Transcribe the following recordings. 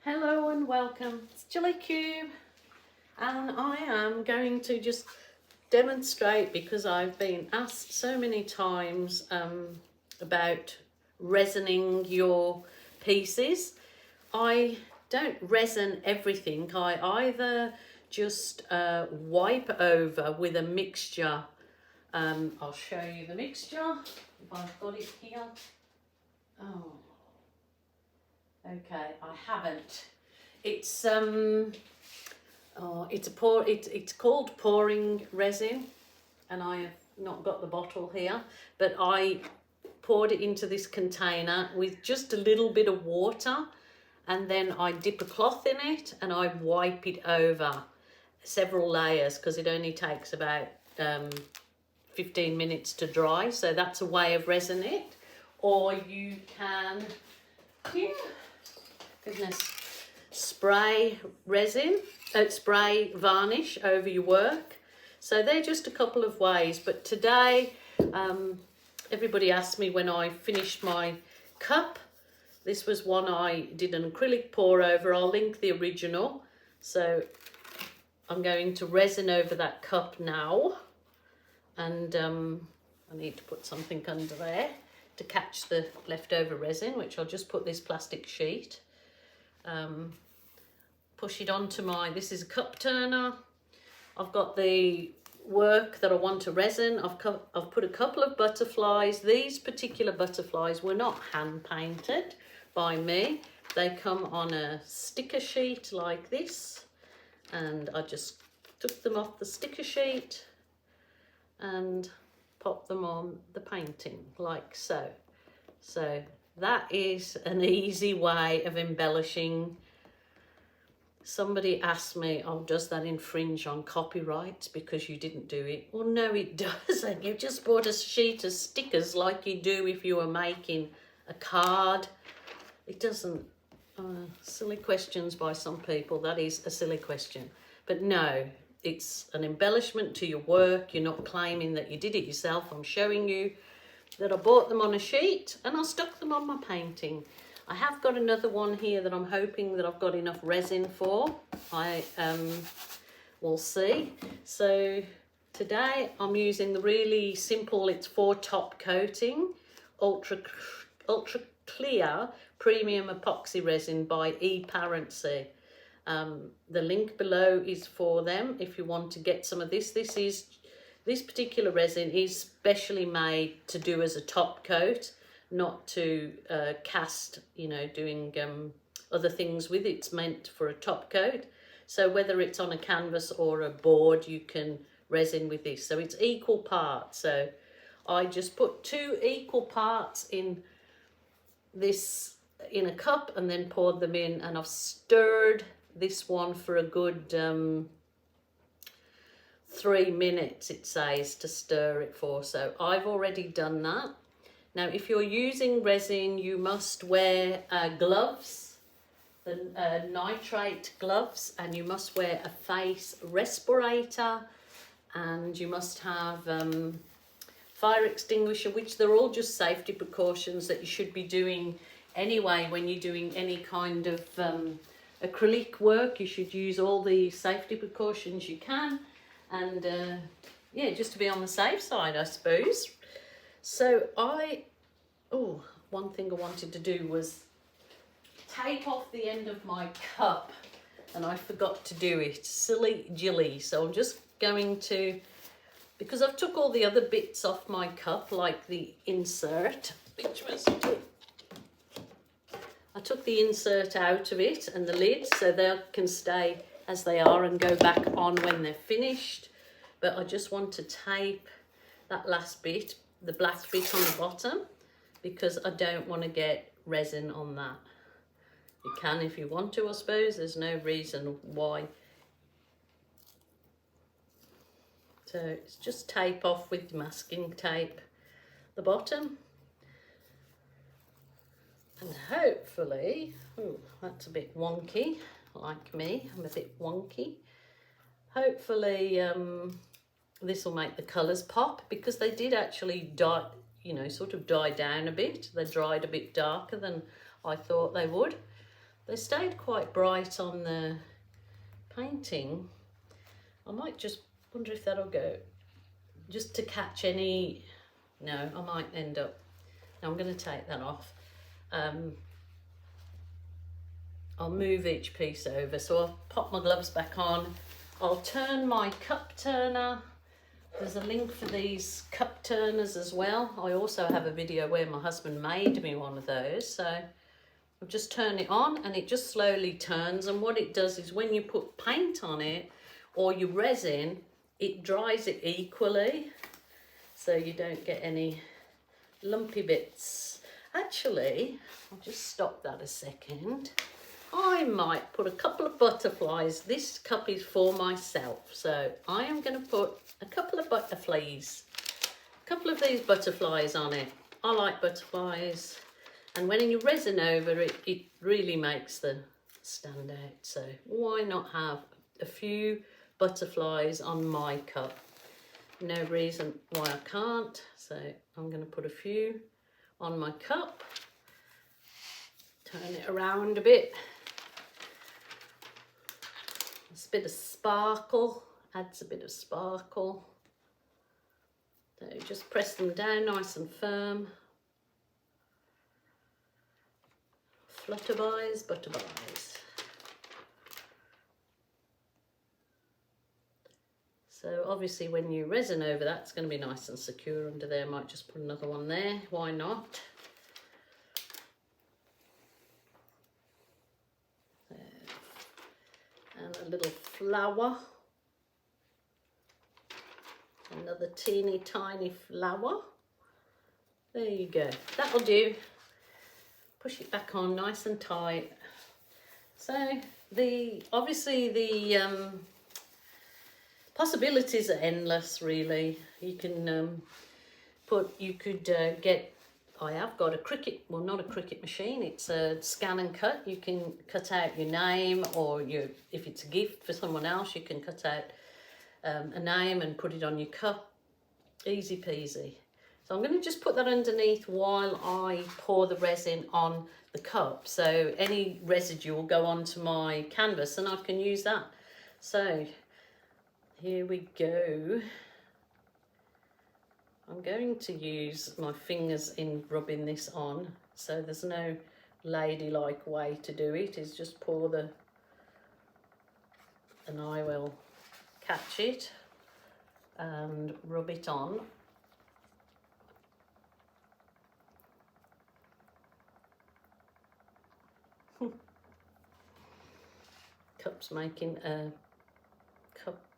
Hello and welcome, it's Chili Cube, and I am going to just demonstrate, because I've been asked so many times about resining your pieces. I don't resin everything. I either just wipe over with a mixture. I'll show you the mixture if I've got it here. Oh, okay, I haven't. It's it's called pouring resin, and I have not got the bottle here, but I poured it into this container with just a little bit of water, and then I dip a cloth in it and I wipe it over several layers, because it only takes about 15 minutes to dry. So that's a way of resin it. Or you can, spray resin, spray varnish over your work. So they're just a couple of ways. But today, everybody asked me when I finished my cup. This was one I did an acrylic pour over. I'll link the original. So I'm going to resin over that cup now. And I need to put something under there to catch the leftover resin, which I'll just put this plastic sheet. Push it onto this is a cup turner. I've got the work that I want to resin. I've put a couple of butterflies. These particular butterflies were not hand painted by me. They come on a sticker sheet like this, and I just took them off the sticker sheet and pop them on the painting like so. So that is an easy way of embellishing. Somebody asked me, oh, does that infringe on copyright because you didn't do it? Well, no, it doesn't. You just bought a sheet of stickers like you do if you were making a card. It doesn't. Silly questions by some people. That is a silly question. But no, it's an embellishment to your work. You're not claiming that you did it yourself. I'm showing you that I bought them on a sheet and I stuck them on my painting. I have got another one here that I'm hoping that I've got enough resin for. We'll see. So today I'm using the really simple, it's for top coating, ultra clear premium epoxy resin by Airbrush. The link below is for them if you want to get some of this. This particular resin is specially made to do as a top coat, not to cast, doing other things with it. It's meant for a top coat. So whether it's on a canvas or a board, you can resin with this. So it's equal parts. So I just put 2 equal parts in this in a cup and then poured them in, and I've stirred this one for a good 3 minutes, it says, to stir it for. So I've already done that. Now, if you're using resin, you must wear gloves, the nitrate gloves, and you must wear a face respirator, and you must have fire extinguisher, which they're all just safety precautions that you should be doing anyway when you're doing any kind of acrylic work. You should use all the safety precautions you can, and yeah, just to be on the safe side, I suppose. So one thing I wanted to do was tape off the end of my cup, and I forgot to do it. Silly Jilly. So I'm just going to, because I've took all the other bits off my cup, like the insert, I took the insert out of it and the lid, so they can stay as they are and go back on when they're finished. But I just want to tape that last bit, the black bit on the bottom, because I don't want to get resin on that. You can if you want to, I suppose. There's no reason why. So it's just tape off with masking tape the bottom. And hopefully, that's a bit wonky, like me, I'm a bit wonky. Hopefully this will make the colours pop, because they did actually die, sort of die down a bit. They dried a bit darker than I thought they would. They stayed quite bright on the painting. I might just wonder if that'll go, just to catch any, no, I might end up, no, I'm going to take that off. I'll move each piece over, so I'll pop my gloves back on. I'll turn my cup turner. There's a link for these cup turners as well. I also have a video where my husband made me one of those. So I'll just turn it on and it just slowly turns. And what it does is when you put paint on it or your resin, it dries it equally. So you don't get any lumpy bits. Actually, I'll just stop that a second. I might put a couple of butterflies. This cup is for myself, so I am going to put a couple of butterflies, a couple of these butterflies on it. I like butterflies, and when you resin over it, it really makes them stand out. So why not have a few butterflies on my cup? No reason why I can't. So I'm going to put a few on my cup. Turn it around a bit. It's a bit of sparkle, adds a bit of sparkle. So just press them down nice and firm. Flutterbyes, butterflies. So obviously when you resin over that, it's going to be nice and secure under there. I might just put another one there, why not? And a little flower, another teeny tiny flower. There you go, that'll do. Push it back on nice and tight. So obviously the possibilities are endless, really. You can get, I have got a Cricut, well, not a Cricut machine, it's a scan and cut. You can cut out your name, or if it's a gift for someone else, you can cut out a name and put it on your cup. Easy peasy. So I'm going to just put that underneath while I pour the resin on the cup. So any residue will go onto my canvas and I can use that. So here we go. I'm going to use my fingers in rubbing this on, so there's no ladylike way to do it. Is just pour and I will catch it and rub it on. Cup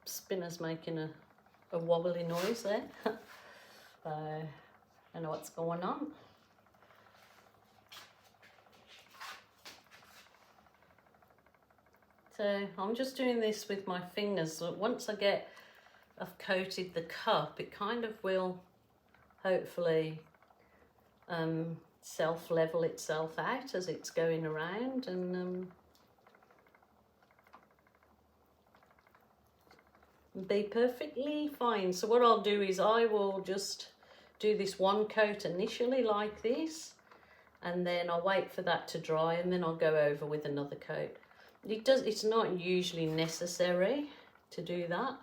spinner's making a wobbly noise there. I know what's going on. So I'm just doing this with my fingers. So once I've coated the cup, it kind of will hopefully self-level itself out as it's going around, and be perfectly fine. So what I'll do is I will just do this one coat initially like this, and then I'll wait for that to dry, and then I'll go over with another coat. It's not usually necessary to do that.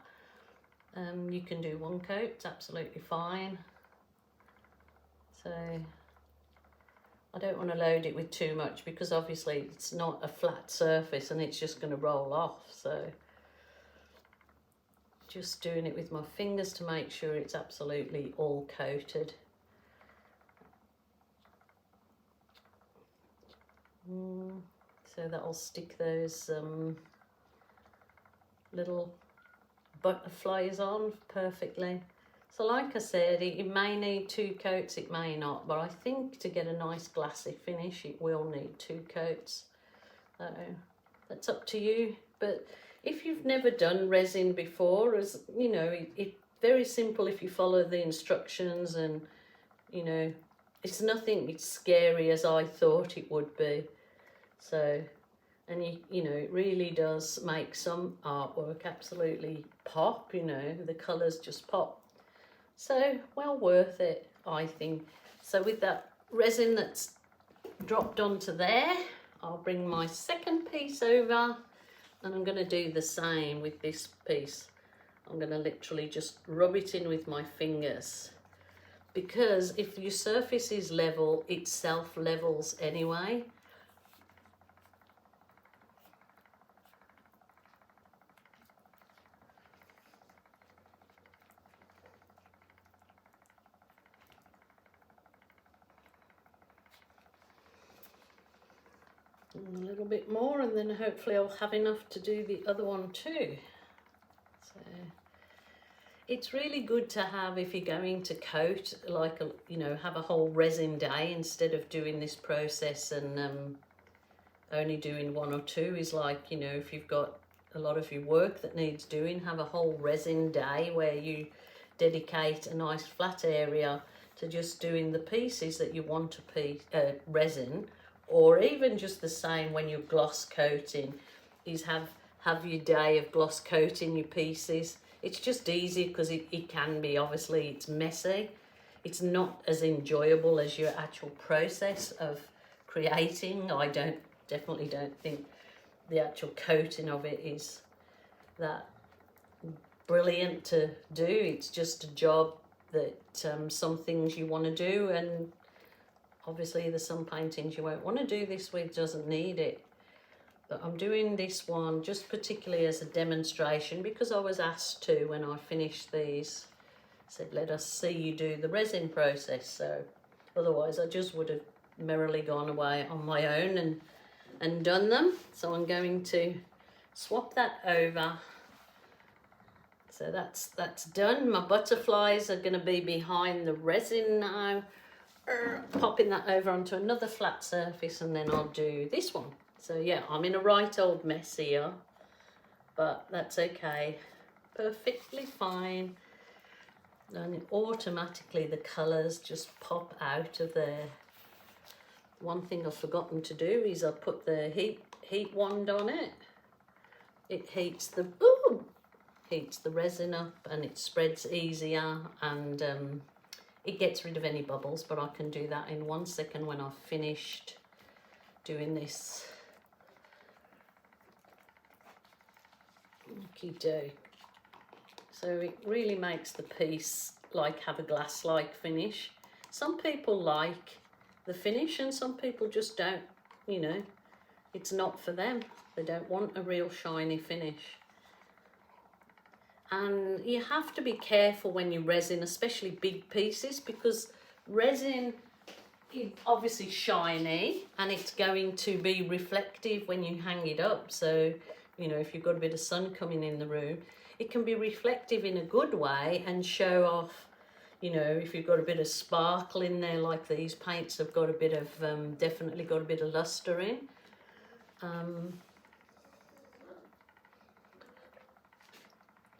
You can do one coat, it's absolutely fine. So I don't want to load it with too much, because obviously it's not a flat surface and it's just going to roll off. So just doing it with my fingers to make sure it's absolutely all coated. So that'll stick those little butterflies on perfectly. So like I said, it may need 2 coats, it may not, but I think to get a nice glassy finish it will need 2 coats. So that's up to you. But if you've never done resin before, as you know, it's very simple if you follow the instructions, and you know, it's nothing as scary as I thought it would be. So, and you know, it really does make some artwork absolutely pop, you know, the colours just pop. So, well worth it, I think. So with that resin that's dropped onto there, I'll bring my second piece over and I'm going to do the same with this piece. I'm going to literally just rub it in with my fingers, because if your surface is level, it self-levels anyway. And a little bit more, and then hopefully I'll have enough to do the other one too. So it's really good to have, if you're going to coat, like have a whole resin day instead of doing this process and only doing one or two. Is like, if you've got a lot of your work that needs doing, have a whole resin day where you dedicate a nice flat area to just doing the pieces that you want to resin. Or even just the same when you're gloss coating, is have your day of gloss coating your pieces. It's just easy, because it can be, obviously it's messy. It's not as enjoyable as your actual process of creating. I definitely don't think the actual coating of it is that brilliant to do. It's just a job that some things you want to do, and obviously there's some paintings you won't want to do this with, doesn't need it. But I'm doing this one just particularly as a demonstration, because I was asked to when I finished these. Said, let us see you do the resin process. So otherwise I just would have merrily gone away on my own and done them. So I'm going to swap that over. So that's done. My butterflies are going to be behind the resin now. Popping that over onto another flat surface, and then I'll do this one. So yeah, I'm in a right old mess here, but that's okay, perfectly fine. And automatically the colours just pop out of there. One thing I've forgotten to do is I put the heat wand on it. It heats the resin up, and it spreads easier, and it gets rid of any bubbles, but I can do that in 1 second when I've finished doing this. Okey-doke. So it really makes the piece have a glass-like finish. Some people like the finish and some people just don't, it's not for them. They don't want a real shiny finish. And you have to be careful when you resin, especially big pieces, because resin is obviously shiny and it's going to be reflective when you hang it up. So, if you've got a bit of sun coming in the room, it can be reflective in a good way and show off, if you've got a bit of sparkle in there, like these paints have got a bit of, definitely got a bit of luster in.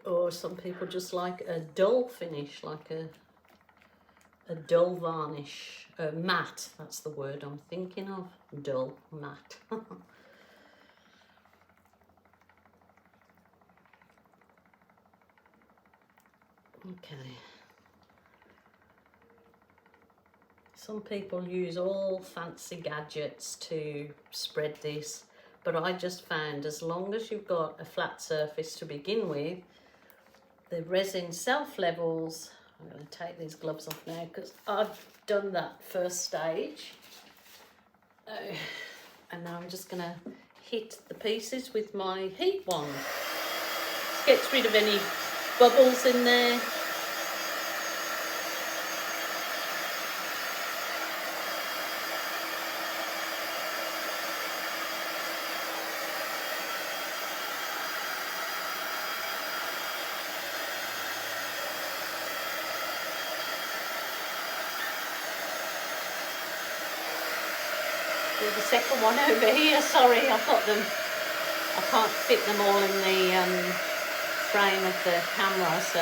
Or some people just like a dull finish, like a dull varnish, matte, that's the word I'm thinking of, dull, matte. Okay. Some people use all fancy gadgets to spread this, but I just found as long as you've got a flat surface to begin with, the resin self-levels. I'm going to take these gloves off now because I've done that first stage. And now I'm just going to hit the pieces with my heat wand. Gets rid of any bubbles in there. The second one over here, sorry, I've got them, I can't fit them all in the frame of the camera, so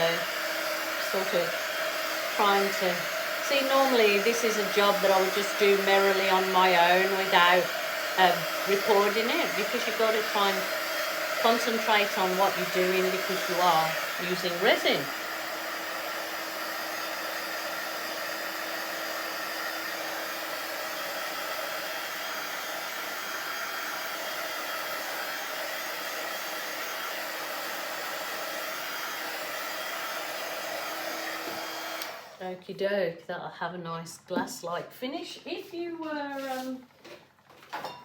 sort of trying to see. Normally this is a job that I would just do merrily on my own without recording it, because you've got to try and concentrate on what you're doing because you are using resin. Okie doke, that'll have a nice glass-like finish. If you were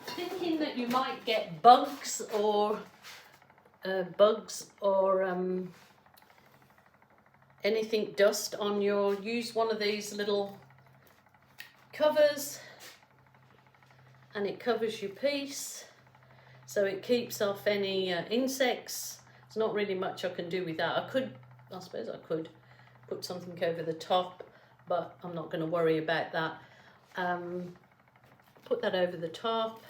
thinking that you might get bugs or anything dust on your, use one of these little covers and it covers your piece so it keeps off any insects. There's not really much I can do with that. I suppose I could put something over the top, but I'm not going to worry about that. Put that over the top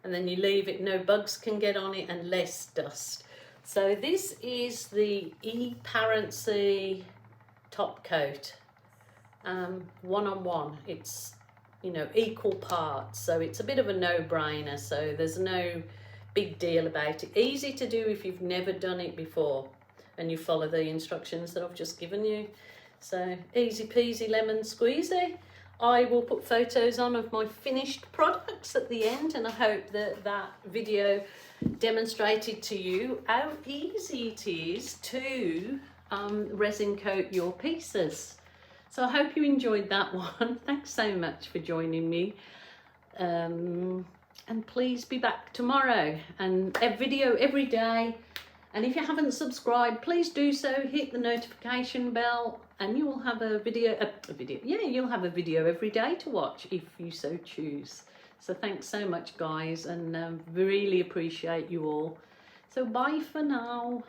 and then you leave it, no bugs can get on it and less dust. So this is the E-Parency top coat, 1-on-1. It's, you know, equal parts, so it's a bit of a no-brainer, so there's no big deal about it. Easy to do if you've never done it before and you follow the instructions that I've just given you. So easy peasy lemon squeezy. I will put photos on of my finished products at the end, and I hope that that video demonstrated to you how easy it is to resin coat your pieces. So I hope you enjoyed that one. Thanks so much for joining me. And please be back tomorrow, and a video every day. And if you haven't subscribed, please do so. Hit the notification bell and you will have a video, you'll have a video every day to watch if you so choose. So thanks so much, guys, and really appreciate you all. So bye for now.